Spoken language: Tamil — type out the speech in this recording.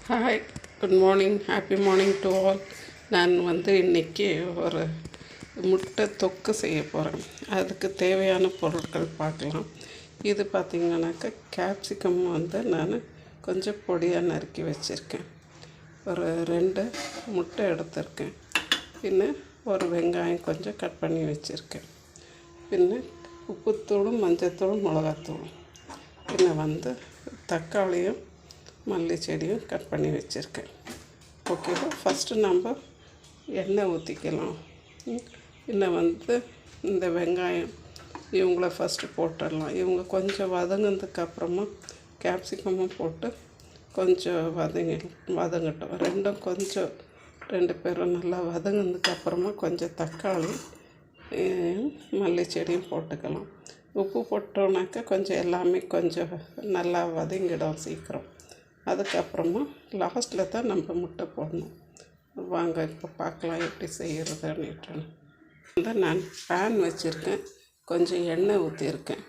Hi, good morning, happy morning to all. நான் இன்றைக்கி ஒரு முட்டை தொக்கு செய்ய போகிறேன். அதுக்கு தேவையான பொருட்கள் பார்க்கலாம். இது பார்த்திங்கனாக்கா கேப்சிகம் நான் கொஞ்சம் பொடியாக நறுக்கி வச்சுருக்கேன். ஒரு 2 முட்டை எடுத்திருக்கேன். பின்ன ஒரு வெங்காயம் கொஞ்சம் கட் பண்ணி வச்சுருக்கேன். பின்ன உப்புத்தூளும் மஞ்சத்தூளும் மிளகாத்தூளும். பின்ன தக்காளியும் மல்லி செடியும் கட் பண்ணி வச்சுருக்கேன். ஓகேவா? ஃபஸ்ட்டு நம்ம எண்ணெய் ஊற்றிக்கலாம். இன்னும் இந்த வெங்காயம் இவங்கள ஃபஸ்ட்டு போட்டுடலாம். இவங்க கொஞ்சம் வதங்கினதுக்கப்புறமா கேப்சிகமும் போட்டு கொஞ்சம் வதங்கட்டும். ரெண்டும் கொஞ்சம் 2 பேரும் நல்லா வதங்கினதுக்கப்புறமா கொஞ்சம் தக்காளி மல்லி செடியும் போட்டுக்கலாம். உப்பு போட்டோன்னாக்கா கொஞ்சம் எல்லாமே கொஞ்சம் நல்லா வதங்கிடும் சீக்கிரம். அதுக்கப்புறமா லாஸ்ட்டில் தான் நம்ம முட்டை போடணும். வாங்க இப்போ பார்க்கலாம் எப்படி செய்கிறதுன்னுட்டு. நான் பேன் வச்சுருக்கேன், கொஞ்சம் எண்ணெய் ஊற்றிருக்கேன்.